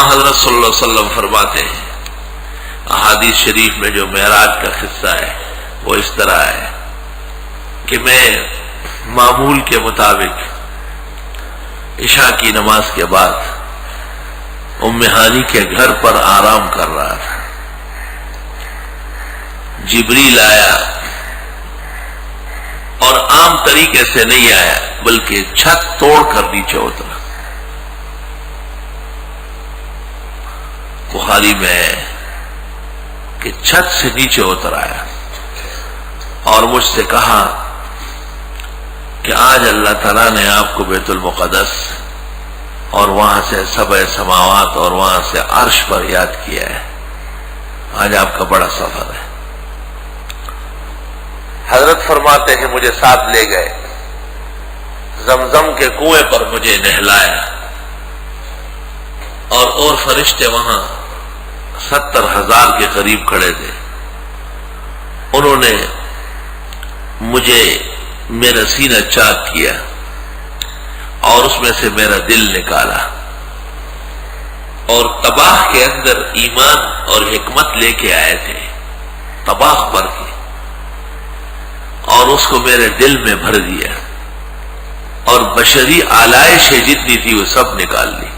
حضرت صلی اللہ علیہ وسلم فرماتے ہیں، احادیث شریف میں جو معراج کا قصہ ہے وہ اس طرح ہے کہ میں معمول کے مطابق عشاء کی نماز کے بعد ام ہانی کے گھر پر آرام کر رہا تھا۔ جبریل آیا اور عام طریقے سے نہیں آیا بلکہ چھت توڑ کر نیچے اترا۔ بخاری میں ہے کہ چھت سے نیچے اتر آیا اور مجھ سے کہا کہ آج اللہ تعالیٰ نے آپ کو بیت المقدس اور وہاں سے سبع سماوات اور وہاں سے عرش پر یاد کیا ہے، آج آپ کا بڑا سفر ہے۔ حضرت فرماتے ہیں مجھے ساتھ لے گئے، زمزم کے کنویں پر مجھے نہلایا اور فرشتے وہاں 70,000 کے قریب کھڑے تھے۔ انہوں نے مجھے میرا سینہ چاک کیا اور اس میں سے میرا دل نکالا اور طباخ کے اندر ایمان اور حکمت لے کے آئے تھے، طباخ پر کے، اور اس کو میرے دل میں بھر دیا اور بشری آلائشیں جتنی تھی وہ سب نکال لی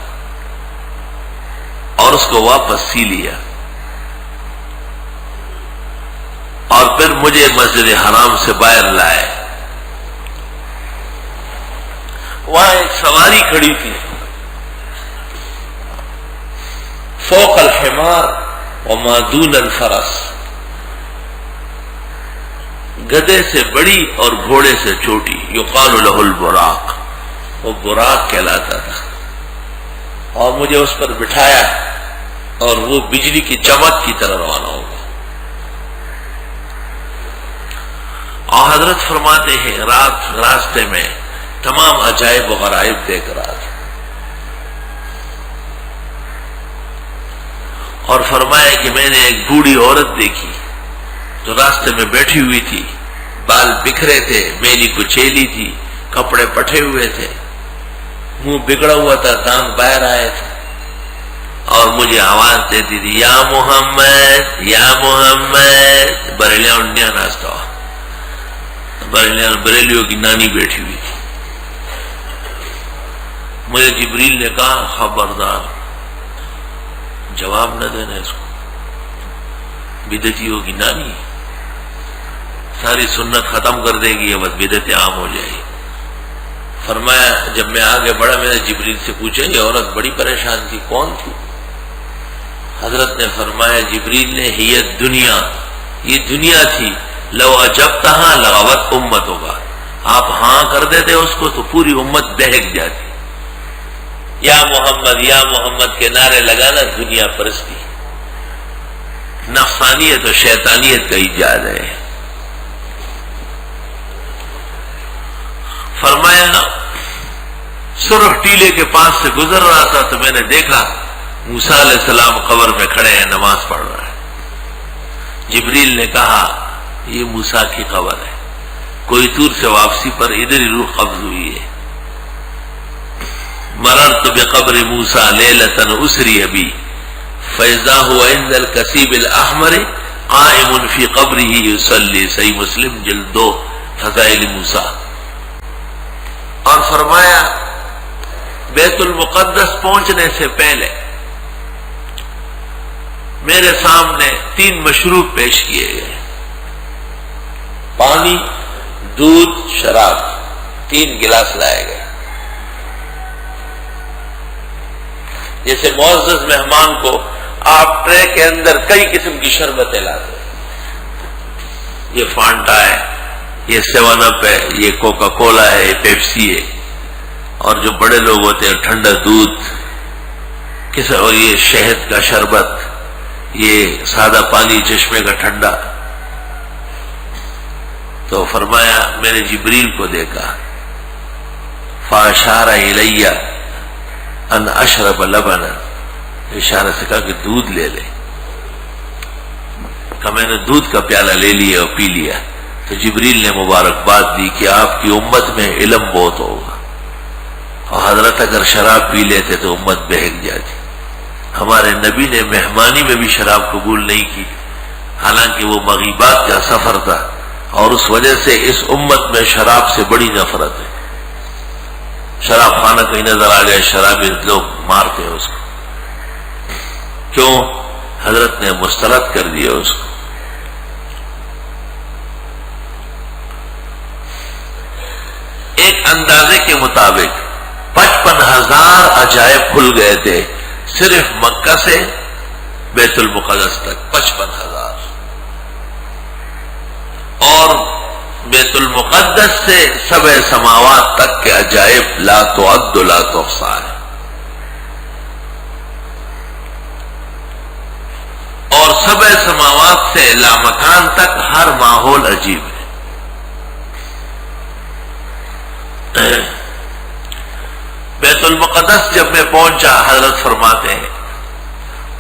اور اس کو واپس سی لیا، اور پھر مجھے مسجد حرام سے باہر لائے۔ وہاں ایک سواری کھڑی تھی، فوق الحمار وما دون الفرس، گدھے سے بڑی اور گھوڑے سے چھوٹی، یقال لہ البراق، وہ براق کہلاتا تھا، اور مجھے اس پر بٹھایا اور وہ بجلی کی چمک کی طرح روانہ ہوگا۔ اور حضرت فرماتے ہیں رات راستے میں تمام عجائب و غرائب دیکھ رہا تھا، اور فرمایا کہ میں نے ایک بوڑھی عورت دیکھی جو راستے میں بیٹھی ہوئی تھی، بال بکھرے تھے، میلی کچیلی تھی، کپڑے پٹھے ہوئے تھے، منہ بگڑا ہوا تھا، دانت باہر آئے تھے، اور مجھے آواز دیتی تھی یا محمد یا محمد۔ بریلیاں انڈیا ناستا ہوا، بریلیوں کی نانی بیٹھی ہوئی تھی۔ مجھے جبریل نے کہا خبردار جواب نہ دینا اس کو، بدعتیوں کی نانی ساری سنت ختم کر دے گی، بس بدعت عام ہو جائے گی۔ فرمایا جب میں آگے بڑھا میں نے جبریل سے پوچھا یہ عورت بڑی پریشان تھی، کون تھی؟ حضرت نے فرمایا جبریل نے ہی دنیا، یہ دنیا تھی، لو اجبتہا لغوت امت ہوگا، آپ ہاں کر دیتے اس کو تو پوری امت دہک جاتی۔ یا محمد کے نعرے لگانا دنیا پرستی، نفسانیت اور شیطانیت کا ایجاد ہے۔ فرمایا سرخ ٹیلے کے پاس سے گزر رہا تھا تو میں نے دیکھا موسیٰ علیہ السلام قبر میں کھڑے ہیں، نماز پڑھ رہا ہے۔ جبریل نے کہا یہ موسیٰ کی قبر ہے، کوئی طور سے واپسی پر ادھر ہی روح قبض ہوئی ہے۔ مررت بقبر موسیٰ لیلۃ اسری بی فاذا هو عند الکثیب الاحمر قائم فی قبرہ یصلی، صحیح مسلم جلد 2 فضائل موسیٰ۔ اور فرمایا بیت المقدس پہنچنے سے پہلے میرے سامنے 3 مشروب پیش کیے گئے، پانی، دودھ، شراب، 3 گلاس لائے گئے۔ جیسے معزز مہمان کو آپ ٹرے کے اندر کئی قسم کی شربتیں لاتے ہیں، یہ فانٹا ہے، یہ 7 اپ ہے، یہ کوکا کولا ہے، یہ پیپسی ہے، اور جو بڑے لوگ ہوتے ہیں ٹھنڈا دودھ، اور یہ شہد کا شربت، یہ سادہ پانی چشمے کا ٹھنڈا۔ تو فرمایا میں نے جبریل کو دیکھا، فاشار الی ان اشرب لبنا، اشارہ سے کہا کہ دودھ لے لے، کہ میں نے دودھ کا پیالہ لے لیا اور پی لیا۔ تو جبریل نے مبارکباد دی کہ آپ کی امت میں علم بہت ہوگا، اور حضرت اگر شراب پی لیتے تو امت بہک جاتی، ہمارے نبی نے مہمانی میں بھی شراب قبول نہیں کی، حالانکہ وہ مغیبات کا سفر تھا، اور اس وجہ سے اس امت میں شراب سے بڑی نفرت ہے۔ شراب خانہ کہیں نظر آ گئے، شرابی لوگ مارتے ہیں اس کو، کیوں؟ حضرت نے مسترد کر دیا اس کو۔ ایک اندازے کے مطابق 55,000 عجائب کھل گئے تھے صرف مکہ سے بیت المقدس تک، 55,000، اور بیت المقدس سے سبع سماوات تک کے عجائب لا تعد لا تحصى ہیں، اور سبع سماوات سے لامکان تک ہر ماحول عجیب ہے۔ بیت المقدس جب میں پہنچا، حضرت فرماتے ہیں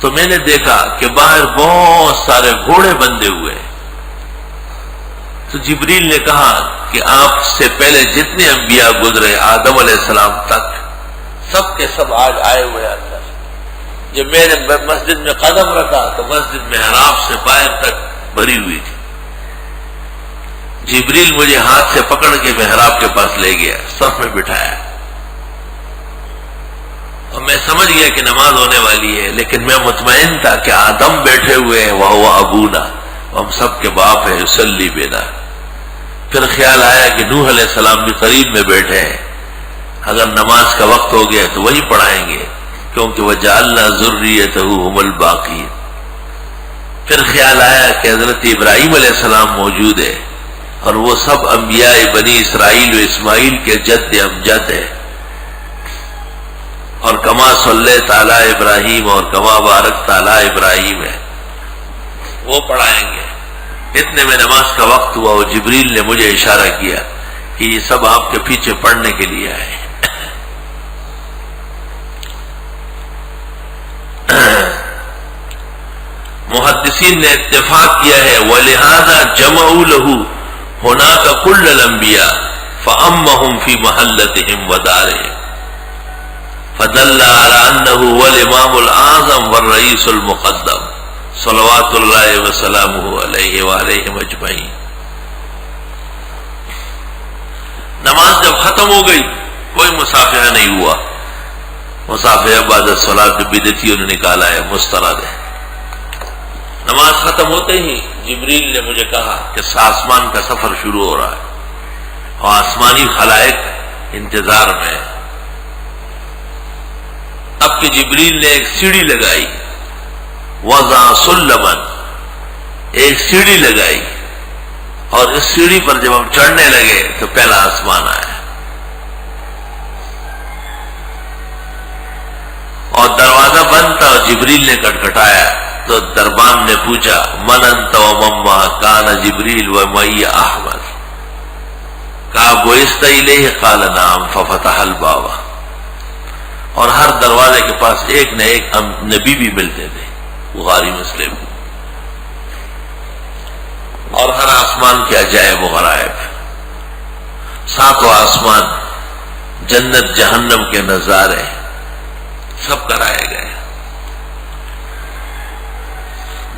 تو میں نے دیکھا کہ باہر بہت سارے گھوڑے بندھے ہوئے، تو جبریل نے کہا کہ آپ سے پہلے جتنے انبیاء گزرے آدم علیہ السلام تک، سب کے سب آج آئے ہوئے اندر۔ جب میں نے مسجد میں قدم رکھا تو مسجد محراب سے باہر تک بھری ہوئی تھی۔ جبریل مجھے ہاتھ سے پکڑ کے محراب کے پاس لے گیا، صف میں بٹھایا، اور میں سمجھ گیا کہ نماز ہونے والی ہے، لیکن میں مطمئن تھا کہ آدم بیٹھے ہوئے ہیں، وَهُوَ أَبُونَا، ہم سب کے باپ ہیں، يُصَلِّي بِنَا۔ پھر خیال آیا کہ نوح علیہ السلام بھی قریب میں بیٹھے ہیں، اگر نماز کا وقت ہو گیا تو وہی پڑھائیں گے، کیونکہ وَجَعَلْنَا ذُرِّيَّتَهُ هُمُ الْبَاقِينَ۔ پھر خیال آیا کہ حضرت ابراہیم علیہ السلام موجود ہے، اور وہ سب انبیاء بنی اسرائیل و اسماعیل کے جد امجد ہے، اور کما صلی تعالی ابراہیم اور کما بارک تعالی ابراہیم ہے، وہ پڑھائیں گے۔ اتنے میں نماز کا وقت ہوا، اور جبریل نے مجھے اشارہ کیا کہ یہ سب آپ کے پیچھے پڑھنے کے لیے آئے۔ محدثین نے اتفاق کیا ہے وَلِهَذَا جَمَعُوا لَهُ هُنَاكَ كُلَّ الْأَنْبِيَاءِ فَأَمَّهُمْ فِي مَحَلَّتِهِمْ وَدَارِهِمْ فَدَلَّ عَلَى أَنَّهُ هُوَ الْإِمَامُ الْأَعْظَمُ وَالرَّئِيسُ الْمُقَدَّمُ صلوات اللہ وسلامہ علیہ وآلہ اجمعین۔ نماز جب ختم ہو گئی، کوئی مصافحہ نہیں ہوا، مصافحہ بعد الصلاۃ جو بدعتیوں نے نکالا ہے، مسترد ہے۔ نماز ختم ہوتے ہی جبریل نے مجھے کہا کہ آسمان کا سفر شروع ہو رہا ہے، اور آسمانی خلائق انتظار میں ہے۔ اب کہ جبریل نے ایک سیڑھی لگائی، وضع سلمن، ایک سیڑھی لگائی، اور اس سیڑھی پر جب ہم چڑھنے لگے تو پہلا آسمان آیا، اور دروازہ بند تھا، اور جبریل نے کٹکھٹایا تو دربان نے پوچھا من انت ومما کان جبریل ومعی احمد، کہا بعثت الیہ قال نعم ففتح الباب، اور ہر دروازے کے پاس ایک نہ ایک نبی بھی ملتے تھے، بخاری مسلم، اور ہر آسمان کے عجائب و غرائب، ساتوں آسمان، جنت جہنم کے نظارے سب کرائے گئے۔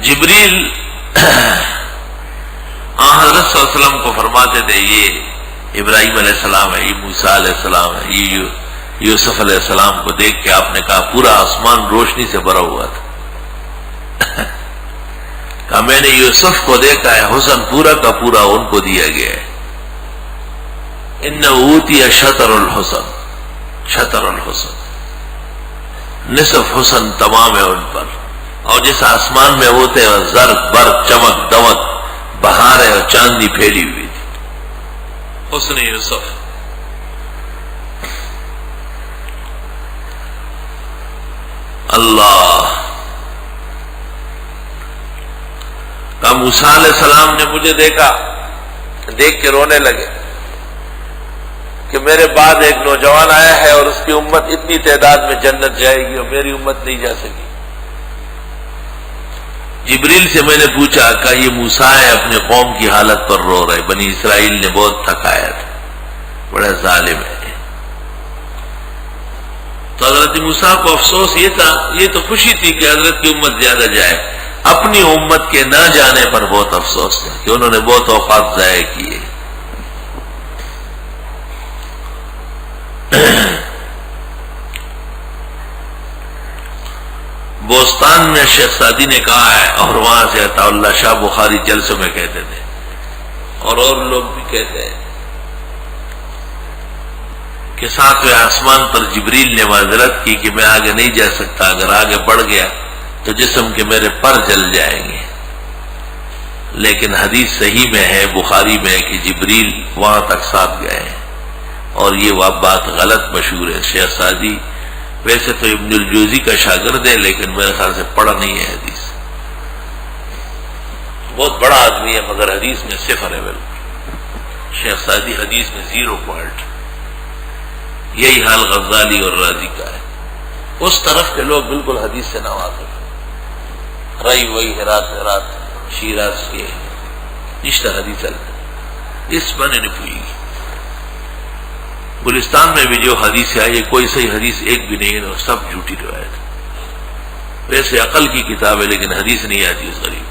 جبریل حضرت صلی اللہ علیہ وسلم کو فرماتے تھے یہ ابراہیم علیہ السلام ہے، یہ موسیٰ علیہ السلام ہے، یہ یوسف علیہ السلام کو دیکھ کے آپ نے کہا پورا آسمان روشنی سے بھرا ہوا تھا۔ کہا میں نے یوسف کو دیکھا ہے، حسن پورا کا پورا ان کو دیا گیا ہے، اِنَّهُ أُوتِيَ شَطْرَ الْحُسْنِ، شطر الحسن، نصف حسن تمام ہے ان پر، اور جس آسمان میں ہوتے ہیں زرق برق چمک دمک بہاریں اور چاندنی پھیلی ہوئی تھی، حسن یوسف۔ اللہ کا موسیٰ علیہ السلام نے مجھے دیکھا، دیکھ کے رونے لگے کہ میرے بعد ایک نوجوان آیا ہے اور اس کی امت اتنی تعداد میں جنت جائے گی اور میری امت نہیں جا سکی۔ جبریل سے میں نے پوچھا کہ یہ موسیٰ ہے اپنے قوم کی حالت پر رو رہے، بنی اسرائیل نے بہت تھکایا تھا، بڑا ظالم ہے۔ تو حضرت موسیٰ کو افسوس یہ تھا، یہ تو خوشی تھی کہ حضرت کی امت زیادہ جائے، اپنی امت کے نہ جانے پر بہت افسوس تھا کہ انہوں نے بہت اوقات ضائع کیے۔ بوستان میں شیخ سعدی نے کہا ہے، اور وہاں سے عطا اللہ شاہ بخاری جلسوں میں کہتے تھے، اور لوگ بھی کہتے ہیں کہ ساتویں آسمان پر جبریل نے معذرت کی کہ میں آگے نہیں جا سکتا، اگر آگے بڑھ گیا تو جسم کے میرے پر جل جائیں گے، لیکن حدیث صحیح میں ہے، بخاری میں ہے کہ جبریل وہاں تک ساتھ گئے، اور یہ بات غلط مشہور ہے۔ شیخ سعدی ویسے تو ابن الجوزی کا شاگرد ہے، لیکن میرے خیال سے پڑھا نہیں ہے حدیث، بہت بڑا آدمی ہے مگر حدیث میں صفر ہے بالکل۔ شیخ سعدی حدیث میں 0 پوائنٹ۔ یہی حال غزالی اور رازی کا ہے، اس طرف کے لوگ بالکل حدیث سے ناواقف، رئی وئی ہرات شیراز کے نشتہ حدیث اس بنے نے پوئی گی۔ گلستان میں بھی جو حدیث آئی ہے کوئی صحیح حدیث ایک بھی نہیں ہے، سب جھوٹی روایت ہے۔ ویسے عقل کی کتاب ہے لیکن حدیث نہیں آتی اس غریب۔